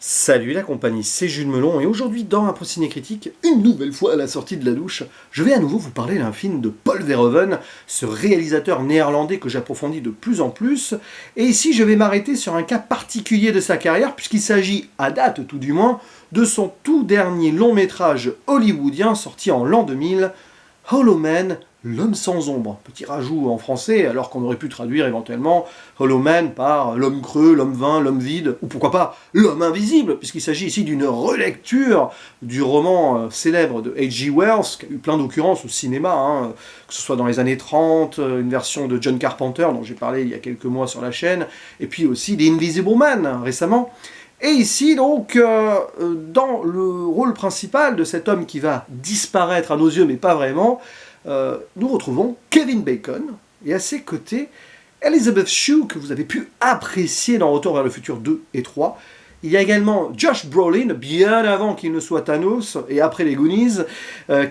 Salut la compagnie, c'est Jules Melon et aujourd'hui dans un ciné critique, une nouvelle fois à la sortie de la douche, je vais à nouveau vous parler d'un film de Paul Verhoeven, ce réalisateur néerlandais que j'approfondis de plus en plus. Et ici je vais m'arrêter sur un cas particulier de sa carrière puisqu'il s'agit, à date tout du moins, de son tout dernier long métrage hollywoodien sorti en l'an 2000, Hollow Man, l'homme sans ombre. Petit rajout en français, alors qu'on aurait pu traduire éventuellement Hollow Man par l'homme creux, l'homme vain, l'homme vide, ou pourquoi pas l'homme invisible, puisqu'il s'agit ici d'une relecture du roman célèbre de H.G. Wells, qui a eu plein d'occurrences au cinéma, que ce soit dans les années 30, une version de John Carpenter, dont j'ai parlé il y a quelques mois sur la chaîne, et puis aussi The Invisible Man, récemment. Et ici, donc, dans le rôle principal de cet homme qui va disparaître à nos yeux, mais pas vraiment, nous retrouvons Kevin Bacon, et à ses côtés, Elizabeth Shue, que vous avez pu apprécier dans Retour vers le futur 2 et 3. Il y a également Josh Brolin, bien avant qu'il ne soit Thanos, et après les Goonies,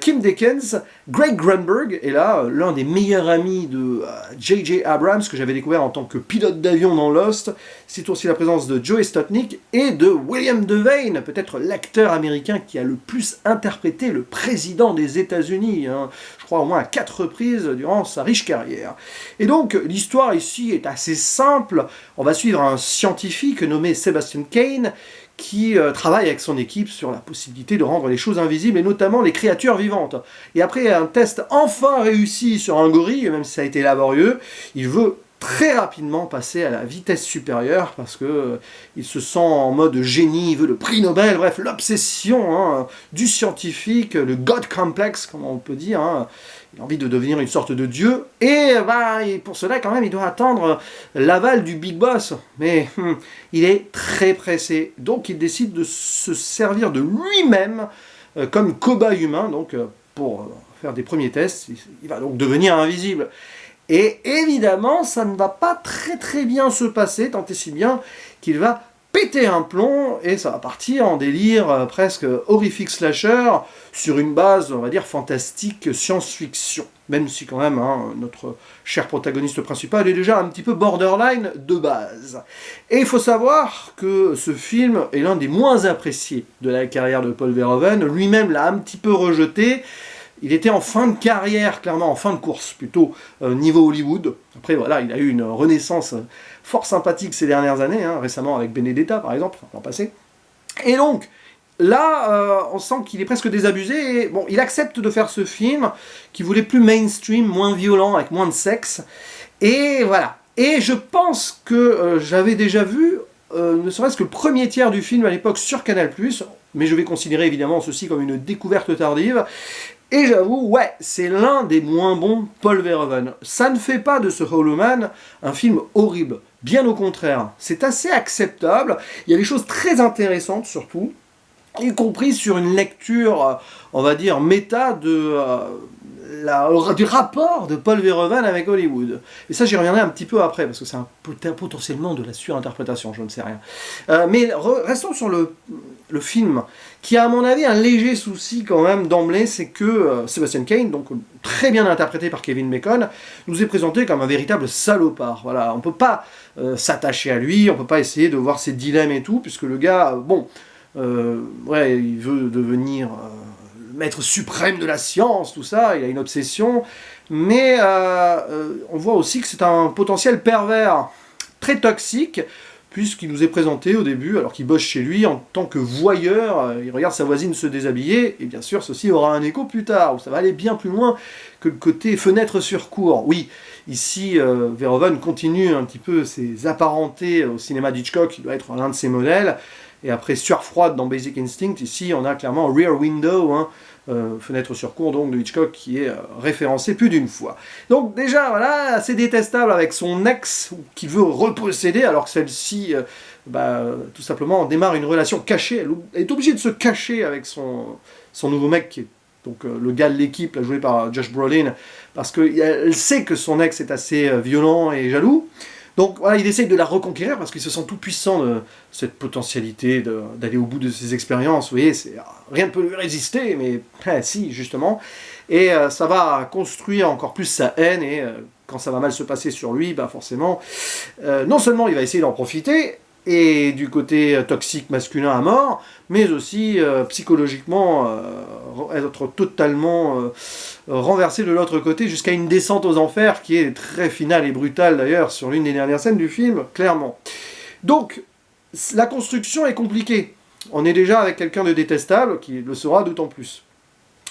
Kim Dickens, Greg Grunberg, et là, l'un des meilleurs amis de J.J. Abrams, que j'avais découvert en tant que pilote d'avion dans Lost. C'est aussi la présence de Joey Stotnick et de William Devane, peut-être l'acteur américain qui a le plus interprété le président des États-Unis, je crois au moins à 4 reprises durant sa riche carrière. Et donc, l'histoire ici est assez simple. On va suivre un scientifique nommé Sebastian Kane, qui travaille avec son équipe sur la possibilité de rendre les choses invisibles, et notamment les créatures vivantes. Et après un test enfin réussi sur un gorille, même si ça a été laborieux, il veut très rapidement passer à la vitesse supérieure, parce que il se sent en mode génie, il veut le prix Nobel, bref, l'obsession du scientifique, le God Complex, comme on peut dire, il a envie de devenir une sorte de dieu, et pour cela, quand même, il doit attendre l'aval du Big Boss. Mais il est très pressé, donc il décide de se servir de lui-même comme cobaye humain, donc pour faire des premiers tests. Il va donc devenir invisible. Et évidemment, ça ne va pas très bien se passer, tant et si bien qu'il va péter un plomb, et ça va partir en délire presque horrifique slasher, sur une base, on va dire, fantastique science-fiction. Même si quand même, notre cher protagoniste principal est déjà un petit peu borderline de base. Et il faut savoir que ce film est l'un des moins appréciés de la carrière de Paul Verhoeven, lui-même l'a un petit peu rejeté. Il était en fin de carrière, clairement en fin de course, plutôt niveau Hollywood. Après, voilà, il a eu une renaissance fort sympathique ces dernières années, récemment avec Benedetta, par exemple, l'an passé. Et donc, là, on sent qu'il est presque désabusé. Et, bon, il accepte de faire ce film, qui voulait plus mainstream, moins violent, avec moins de sexe. Et voilà. Et je pense que j'avais déjà vu, ne serait-ce que le premier tiers du film à l'époque sur Canal+, mais je vais considérer évidemment ceci comme une découverte tardive. Et j'avoue, ouais, c'est l'un des moins bons Paul Verhoeven. Ça ne fait pas de ce Hollow Man un film horrible. Bien au contraire, c'est assez acceptable. Il y a des choses très intéressantes surtout, y compris sur une lecture, on va dire, méta du rapport de Paul Verhoeven avec Hollywood. Et ça, j'y reviendrai un petit peu après, parce que c'est potentiellement de la surinterprétation, je ne sais rien. Mais restons sur le film, qui a à mon avis un léger souci quand même d'emblée, c'est que Sebastian Kane, donc très bien interprété par Kevin Bacon, nous est présenté comme un véritable salopard. Voilà, on ne peut pas s'attacher à lui, on ne peut pas essayer de voir ses dilemmes et tout, puisque le gars, ouais, il veut devenir le maître suprême de la science, tout ça, il a une obsession, mais on voit aussi que c'est un potentiel pervers très toxique, puisqu'il nous est présenté au début, alors qu'il bosse chez lui en tant que voyeur, il regarde sa voisine se déshabiller, et bien sûr ceci aura un écho plus tard, où ça va aller bien plus loin que le côté fenêtre sur cour. Oui, ici Verhoeven continue un petit peu ses apparentés au cinéma d'Hitchcock, qui doit être l'un de ses modèles, et après Sueur froide dans Basic Instinct, ici on a clairement Rear Window, fenêtre sur cour donc de Hitchcock, qui est référencé plus d'une fois. Donc déjà, voilà, assez détestable avec son ex, qui veut reposséder, alors que celle-ci, tout simplement, démarre une relation cachée. Elle est obligée de se cacher avec son nouveau mec, qui est donc le gars de l'équipe, joué par Josh Brolin, parce qu'elle sait que son ex est assez violent et jaloux. Donc voilà, il essaye de la reconquérir parce qu'il se sent tout puissant de cette potentialité d'aller au bout de ses expériences. Vous voyez, rien ne peut lui résister, mais si, justement. Et ça va construire encore plus sa haine, et quand ça va mal se passer sur lui, forcément, non seulement il va essayer d'en profiter, et du côté toxique masculin à mort, mais aussi psychologiquement être totalement renversé de l'autre côté jusqu'à une descente aux enfers qui est très finale et brutale d'ailleurs sur l'une des dernières scènes du film, clairement. Donc, la construction est compliquée. On est déjà avec quelqu'un de détestable, qui le sera d'autant plus.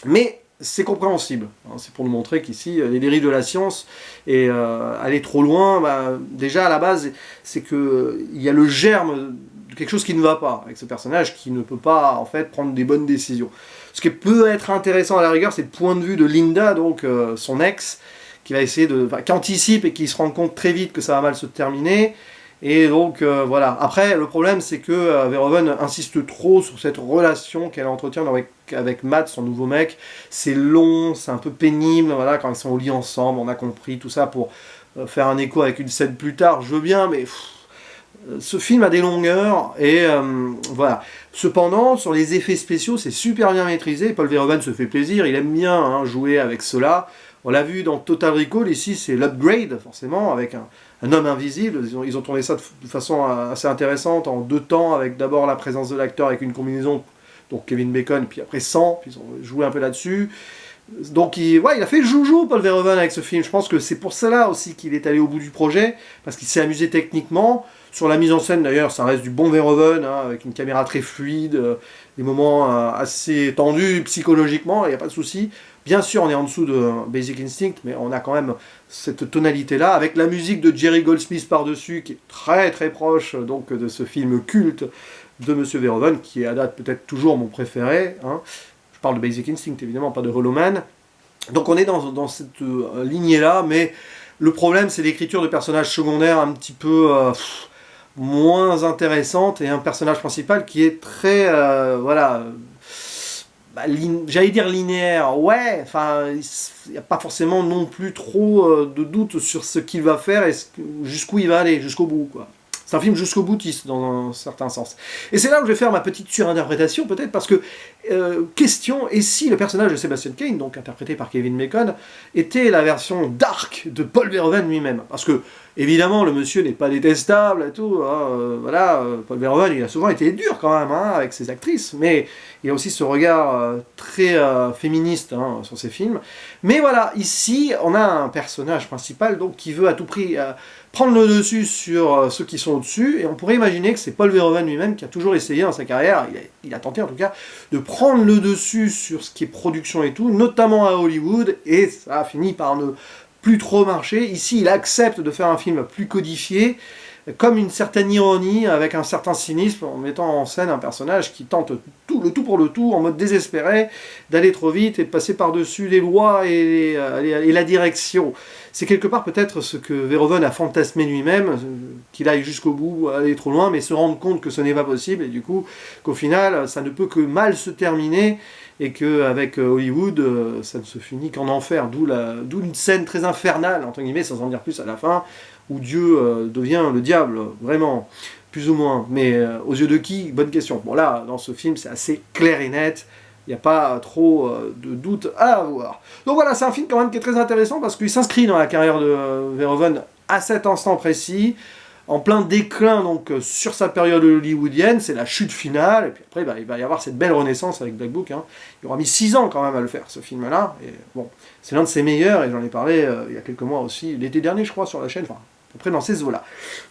Mais c'est compréhensible. C'est pour nous montrer qu'ici, les dérives de la science et aller trop loin, déjà à la base, c'est qu'il y a le germe de quelque chose qui ne va pas avec ce personnage qui ne peut pas en fait prendre des bonnes décisions. Ce qui peut être intéressant à la rigueur, c'est le point de vue de Linda, donc son ex, qui va essayer qui anticipe et qui se rend compte très vite que ça va mal se terminer. Et donc voilà. Après, le problème, c'est que Verhoeven insiste trop sur cette relation qu'elle entretient avec Matt, son nouveau mec. C'est long, c'est un peu pénible, voilà, quand ils sont au lit ensemble, on a compris tout ça pour faire un écho avec une scène plus tard. Je veux bien, mais ce film a des longueurs, et voilà. Cependant, sur les effets spéciaux, c'est super bien maîtrisé. Paul Verhoeven se fait plaisir, il aime bien jouer avec cela. On l'a vu dans Total Recall, ici c'est l'upgrade, forcément, avec un homme invisible. Ils ont tourné ça de façon assez intéressante, en 2 temps, avec d'abord la présence de l'acteur avec une combinaison, donc Kevin Bacon, puis après sans, puis ils ont joué un peu là-dessus. Donc il a fait joujou, Paul Verhoeven, avec ce film. Je pense que c'est pour cela aussi qu'il est allé au bout du projet, parce qu'il s'est amusé techniquement. Sur la mise en scène, d'ailleurs, ça reste du bon Verhoeven, avec une caméra très fluide, des moments assez tendus psychologiquement, il n'y a pas de souci. Bien sûr, on est en dessous de Basic Instinct, mais on a quand même cette tonalité-là, avec la musique de Jerry Goldsmith par-dessus, qui est très très proche donc, de ce film culte de Monsieur Verhoeven, qui est à date peut-être toujours mon préféré. Je parle de Basic Instinct, évidemment, pas de Hollow Man. Donc on est dans cette lignée-là, mais le problème, c'est l'écriture de personnages secondaires un petit peu moins intéressante, et un personnage principal qui est très, j'allais dire linéaire, ouais, enfin, il n'y a pas forcément non plus trop de doute sur ce qu'il va faire et jusqu'où il va aller, jusqu'au bout, quoi. C'est un film jusqu'au boutiste, dans un certain sens. Et c'est là où je vais faire ma petite surinterprétation, peut-être, parce que, question, et si le personnage de Sebastian Cain, donc interprété par Kevin Bacon, était la version dark de Paul Verhoeven lui-même. Parce que, évidemment, le monsieur n'est pas détestable et tout, Paul Verhoeven, il a souvent été dur quand même, avec ses actrices, mais il a aussi ce regard très féministe sur ses films. Mais voilà, ici, on a un personnage principal donc, qui veut à tout prix prendre le dessus sur ceux qui sont au-dessus, et on pourrait imaginer que c'est Paul Verhoeven lui-même qui a toujours essayé dans sa carrière, il a tenté en tout cas, de prendre le dessus sur ce qui est production et tout, notamment à Hollywood, et ça a fini par ne plus trop marcher. Ici, il accepte de faire un film plus codifié, comme une certaine ironie, avec un certain cynisme, en mettant en scène un personnage qui tente le tout pour le tout, en mode désespéré, d'aller trop vite et de passer par-dessus les lois et la direction. C'est quelque part peut-être ce que Verhoeven a fantasmé lui-même, qu'il aille jusqu'au bout, aller trop loin, mais se rendre compte que ce n'est pas possible, et du coup, qu'au final, ça ne peut que mal se terminer, et qu'avec Hollywood, ça ne se finit qu'en enfer, d'où une scène très infernale, entre guillemets, sans en dire plus à la fin, où Dieu devient le diable, vraiment, plus ou moins. Mais aux yeux de qui? Bonne question. Bon là, dans ce film, c'est assez clair et net, il n'y a pas trop de doute à avoir. Donc voilà, c'est un film quand même qui est très intéressant, parce qu'il s'inscrit dans la carrière de Verhoeven à cet instant précis, en plein déclin donc sur sa période hollywoodienne, c'est la chute finale, et puis après il va y avoir cette belle renaissance avec Black Book. Il aura mis 6 ans quand même à le faire, ce film-là, et bon, c'est l'un de ses meilleurs, et j'en ai parlé il y a quelques mois aussi, l'été dernier je crois sur la chaîne, enfin à peu près dans ces eaux-là.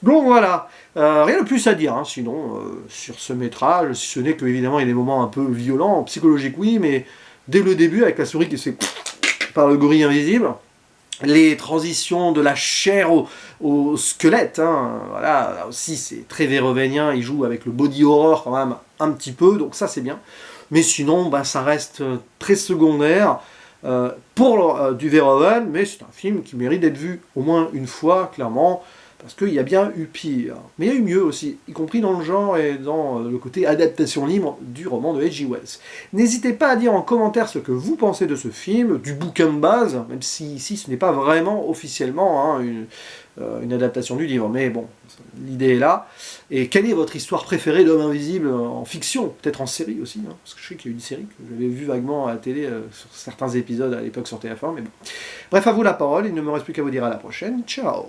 Donc voilà, rien de plus à dire, sinon, sur ce métrage, si ce n'est que évidemment il y a des moments un peu violents, psychologiques oui, mais dès le début, avec la souris qui se fait par le gorille invisible, les transitions de la chair au squelette, voilà, là aussi c'est très verhoevenien, il joue avec le body horror quand même un petit peu, donc ça c'est bien. Mais sinon, ça reste très secondaire pour du Verhoeven, mais c'est un film qui mérite d'être vu au moins une fois, clairement, parce qu'il y a bien eu pire. Mais il y a eu mieux aussi, y compris dans le genre et dans le côté adaptation libre du roman de H.G. Wells. N'hésitez pas à dire en commentaire ce que vous pensez de ce film, du bouquin de base, même si ici ce n'est pas vraiment officiellement une adaptation du livre, mais bon, l'idée est là. Et quelle est votre histoire préférée d'Homme Invisible en fiction, peut-être en série aussi, parce que je sais qu'il y a eu une série que j'avais vue vaguement à la télé sur certains épisodes à l'époque sur TF1, mais bon. Bref, à vous la parole, il ne me reste plus qu'à vous dire à la prochaine, ciao.